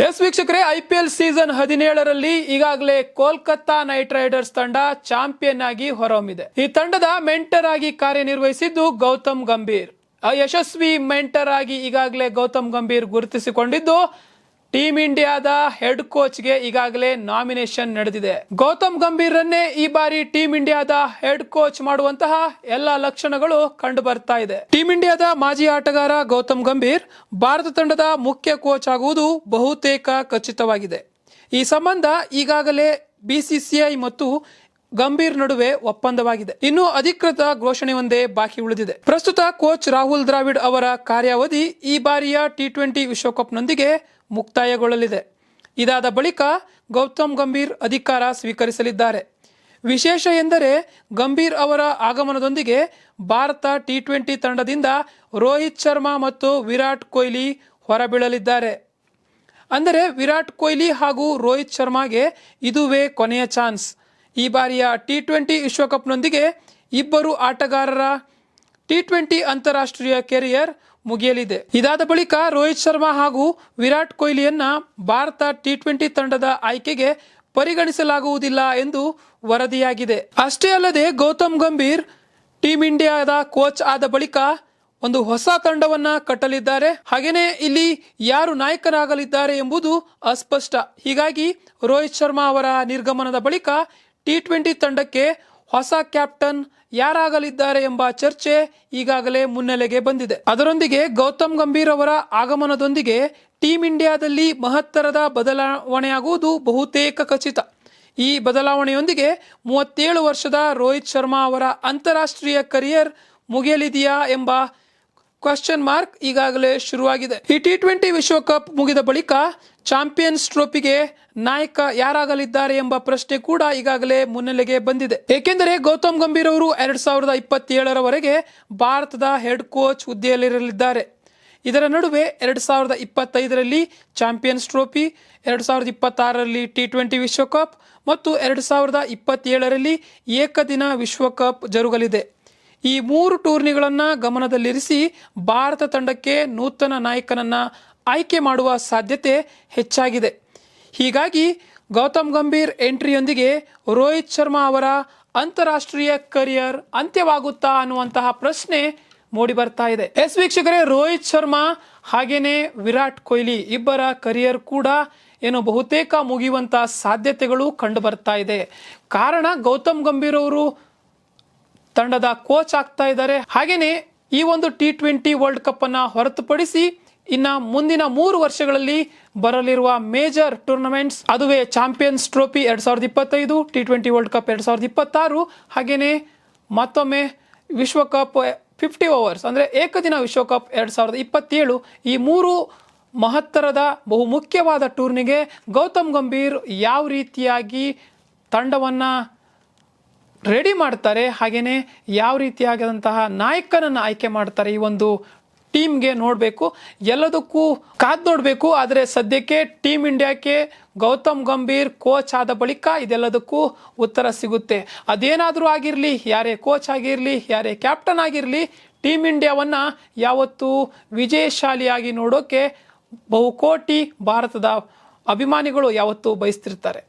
S ವೀಕ್ಷಕರೇ, IPL season 17ರಲ್ಲಿ ಈಗಾಗಲೇ Kolkata night Riders ತಂಡ ಚಾಂಪಿಯನ್ ಆಗಿ ಹೊರಹೊಮ್ಮಿದೆ. ಈ ತಂಡದ ಮೆಂಟರ್ ಆಗಿ ಕಾರ್ಯನಿರ್ವಹಿಸಿದ್ದು ಗೌತಮ್ ಗಂಭೀರ್. ಯಶಸ್ವಿ ಮೆಂಟರ್ ಆಗಿ ಈಗಾಗಲೇ ಗೌತಮ್ ಗಂಭೀರ್ ಗುರುತಿಸಿಕೊಂಡಿದ್ದು ಟೀಂ ಇಂಡಿಯಾದ ಹೆಡ್ ಕೋಚ್ ಗೆ ಈಗಾಗಲೇ ನಾಮಿನೇಷನ್ ನಡೆದಿದೆ. ಗೌತಮ್ ಗಂಭೀರ್ರನ್ನೇ ಈ ಬಾರಿ ಟೀಂ ಇಂಡಿಯಾದ ಹೆಡ್ ಕೋಚ್ ಮಾಡುವಂತಹ ಎಲ್ಲಾ ಲಕ್ಷಣಗಳು ಕಂಡು ಬರ್ತಾ ಇದೆ. ಟೀಂ ಇಂಡಿಯಾದ ಮಾಜಿ ಆಟಗಾರ ಗೌತಮ್ ಗಂಭೀರ್ ಭಾರತ ತಂಡದ ಮುಖ್ಯ ಕೋಚ್ ಆಗುವುದು ಬಹುತೇಕ ಖಚಿತವಾಗಿದೆ. ಈ ಸಂಬಂಧ ಈಗಾಗಲೇ BCCI ಮತ್ತು ಗಂಭೀರ್ ನಡುವೆ ಒಪ್ಪಂದವಾಗಿದೆ. ಇನ್ನು ಅಧಿಕೃತ ಘೋಷಣೆ ಒಂದೇ ಬಾಕಿ ಉಳಿದಿದೆ. ಪ್ರಸ್ತುತ ಕೋಚ್ ರಾಹುಲ್ ದ್ರಾವಿಡ್ ಅವರ ಕಾರ್ಯಾವಧಿ ಈ ಬಾರಿಯ T20 ವಿಶ್ವಕಪ್ನೊಂದಿಗೆ ಮುಕ್ತಾಯಗೊಳ್ಳಲಿದೆ. ಇದಾದ ಬಳಿಕ ಗೌತಮ್ ಗಂಭೀರ್ ಅಧಿಕಾರ ಸ್ವೀಕರಿಸಲಿದ್ದಾರೆ. ವಿಶೇಷ ಎಂದರೆ ಗಂಭೀರ್ ಅವರ ಆಗಮನದೊಂದಿಗೆ ಭಾರತ T20 ತಂಡದಿಂದ ರೋಹಿತ್ ಶರ್ಮಾ ಮತ್ತು ವಿರಾಟ್ ಕೊಹ್ಲಿ ಹೊರಬೀಳಲಿದ್ದಾರೆ. ಅಂದರೆ ವಿರಾಟ್ ಕೊಹ್ಲಿ ಹಾಗೂ ರೋಹಿತ್ ಶರ್ಮಾಗೆ ಇದುವೇ ಕೊನೆಯ ಚಾನ್ಸ್. ಈ ಬಾರಿಯ T20 ವಿಶ್ವಕಪ್ನೊಂದಿಗೆ ಇಬ್ಬರು ಆಟಗಾರರ T20 ಅಂತಾರಾಷ್ಟ್ರೀಯ ಕೆರಿಯರ್ ಮುಗಿಯಲಿದೆ. ಇದಾದ ಬಳಿಕ ರೋಹಿತ್ ಶರ್ಮಾ ಹಾಗೂ ವಿರಾಟ್ ಕೊಹ್ಲಿಯನ್ನ ಭಾರತ T20 ತಂಡದ ಆಯ್ಕೆಗೆ ಪರಿಗಣಿಸಲಾಗುವುದಿಲ್ಲ ಎಂದು ವರದಿಯಾಗಿದೆ. ಅಷ್ಟೇ ಅಲ್ಲದೆ ಗೌತಮ್ ಗಂಭೀರ್ ಟೀಂ ಇಂಡಿಯಾದ ಕೋಚ್ ಆದ ಬಳಿಕ ಒಂದು ಹೊಸ ತಂಡವನ್ನ ಕಟ್ಟಲಿದ್ದಾರೆ. ಹಾಗೇನೆ ಇಲ್ಲಿ ಯಾರು ನಾಯಕರಾಗಲಿದ್ದಾರೆ ಎಂಬುದು ಅಸ್ಪಷ್ಟ. ಹೀಗಾಗಿ ರೋಹಿತ್ ಶರ್ಮಾ ಅವರ ನಿರ್ಗಮನದ ಬಳಿಕ T20 ತಂಡಕ್ಕೆ ಹೊಸ ಕ್ಯಾಪ್ಟನ್ ಯಾರಾಗಲಿದ್ದಾರೆ ಎಂಬ ಚರ್ಚೆ ಈಗಾಗಲೇ ಮುನ್ನೆಲೆಗೆ ಬಂದಿದೆ. ಅದರೊಂದಿಗೆ ಗೌತಮ್ ಗಂಭೀರ್ ಅವರ ಆಗಮನದೊಂದಿಗೆ ಟೀಂ ಇಂಡಿಯಾದಲ್ಲಿ ಮಹತ್ತರದ ಬದಲಾವಣೆಯಾಗುವುದು ಬಹುತೇಕ ಖಚಿತ. ಈ ಬದಲಾವಣೆಯೊಂದಿಗೆ 37 ವರ್ಷದ ರೋಹಿತ್ ಶರ್ಮಾ ಅವರ ಅಂತಾರಾಷ್ಟ್ರೀಯ ಕರಿಯರ್ ಮುಗಿಯಲಿದೆಯಾ ಎಂಬ ಕ್ವಶನ್ ಮಾರ್ಕ್ ಈಗಾಗಲೇ ಶುರುವಾಗಿದೆ. ಈ T20 ವಿಶ್ವಕಪ್ ಮುಗಿದ ಬಳಿಕ ಚಾಂಪಿಯನ್ಸ್ ಟ್ರೋಫಿಗೆ ನಾಯಕ ಯಾರಾಗಲಿದ್ದಾರೆ ಎಂಬ ಪ್ರಶ್ನೆ ಕೂಡ ಈಗಾಗಲೇ ಮುನ್ನೆಲೆಗೆ ಬಂದಿದೆ. ಏಕೆಂದರೆ ಗೌತಮ್ ಗಂಭೀರ್ ಅವರು 2027ರವರೆಗೆ ಭಾರತದ ಹೆಡ್ ಕೋಚ್ ಹುದ್ದೆಯಲ್ಲಿರಲಿದ್ದಾರೆ. ಇದರ ನಡುವೆ 2025ರಲ್ಲಿ ಚಾಂಪಿಯನ್ಸ್ ಟ್ರೋಫಿ, 2026ರಲ್ಲಿ T20 ವಿಶ್ವಕಪ್ ಮತ್ತು 2027ರಲ್ಲಿ ಏಕದಿನ ವಿಶ್ವಕಪ್ ಜರುಗಲಿದೆ. ಈ 3 ಟೂರ್ನಿಗಳನ್ನ ಗಮನದಲ್ಲಿರಿಸಿ ಭಾರತ ತಂಡಕ್ಕೆ ನೂತನ ನಾಯಕನನ್ನ ಆಯ್ಕೆ ಮಾಡುವ ಸಾಧ್ಯತೆ ಹೆಚ್ಚಾಗಿದೆ. ಹೀಗಾಗಿ ಗೌತಮ್ ಗಂಭೀರ್ ಎಂಟ್ರಿಯೊಂದಿಗೆ ರೋಹಿತ್ ಶರ್ಮಾ ಅವರ ಅಂತಾರಾಷ್ಟ್ರೀಯ ಕರಿಯರ್ ಅಂತ್ಯವಾಗುತ್ತಾ ಅನ್ನುವಂತಹ ಪ್ರಶ್ನೆ ಮೂಡಿ ಬರ್ತಾ ಇದೆ. ಎಸ್ ವೀಕ್ಷಕರೇ, ರೋಹಿತ್ ಶರ್ಮಾ ಹಾಗೇನೆ ವಿರಾಟ್ ಕೊಹ್ಲಿ ಇಬ್ಬರ ಕರಿಯರ್ ಕೂಡ ಏನು ಬಹುತೇಕ ಮುಗಿಯುವಂತಹ ಸಾಧ್ಯತೆಗಳು ಕಂಡು ಬರ್ತಾ ಇದೆ. ಕಾರಣ ಗೌತಮ್ ಗಂಭೀರ್ ಅವರು ತಂಡದ ಕೋಚ್ ಆಗ್ತಾ ಇದ್ದಾರೆ. ಹಾಗೇನೆ ಈ ಒಂದು T20 ವರ್ಲ್ಡ್ ಕಪ್ ಅನ್ನ ಹೊರತುಪಡಿಸಿ ಇನ್ನ ಮುಂದಿನ 3 ವರ್ಷಗಳಲ್ಲಿ ಬರಲಿರುವ ಮೇಜರ್ ಟೂರ್ನಮೆಂಟ್ಸ್ ಅದುವೇ champions trophy 2025, T20 world cup 2026, ಹಾಗೇನೆ ಮತ್ತೊಮ್ಮೆ ವಿಶ್ವಕಪ್ 50 ಓವರ್ಸ್ ಅಂದ್ರೆ ಏಕದಿನ ವಿಶ್ವಕಪ್ 2027. ಈ 3 ಮಹತ್ತರದ ಬಹುಮುಖ್ಯವಾದ ಟೂರ್ನಿಗೆ ಗೌತಮ್ ಗಂಭೀರ್ ಯಾವ ರೀತಿಯಾಗಿ ತಂಡವನ್ನ ರೆಡಿ ಮಾಡ್ತಾರೆ, ಹಾಗೇನೆ ಯಾವ ರೀತಿಯಾದಂತಹ ನಾಯಕನನ್ನು ಆಯ್ಕೆ ಮಾಡ್ತಾರೆ ಈ ಒಂದು ಟೀಮ್ಗೆ ನೋಡಬೇಕು. ಎಲ್ಲದಕ್ಕೂ ಕಾದ್ ನೋಡಬೇಕು. ಆದರೆ ಸದ್ಯಕ್ಕೆ ಟೀಮ್ ಇಂಡಿಯಾಕ್ಕೆ ಗೌತಮ್ ಗಂಭೀರ್ ಕೋಚ್ ಆದ ಬಳಿಕ ಇದೆಲ್ಲದಕ್ಕೂ ಉತ್ತರ ಸಿಗುತ್ತೆ. ಅದೇನಾದರೂ ಆಗಿರಲಿ, ಯಾರೇ ಕೋಚ್ ಆಗಿರಲಿ, ಯಾರೇ ಕ್ಯಾಪ್ಟನ್ ಆಗಿರಲಿ, ಟೀಮ್ ಇಂಡಿಯಾವನ್ನ ಯಾವತ್ತೂ ವಿಜಯಶಾಲಿಯಾಗಿ ನೋಡೋಕೆ ಬಹುಕೋಟಿ ಭಾರತದ ಅಭಿಮಾನಿಗಳು ಯಾವತ್ತೂ ಬಯಸ್ತಿರ್ತಾರೆ.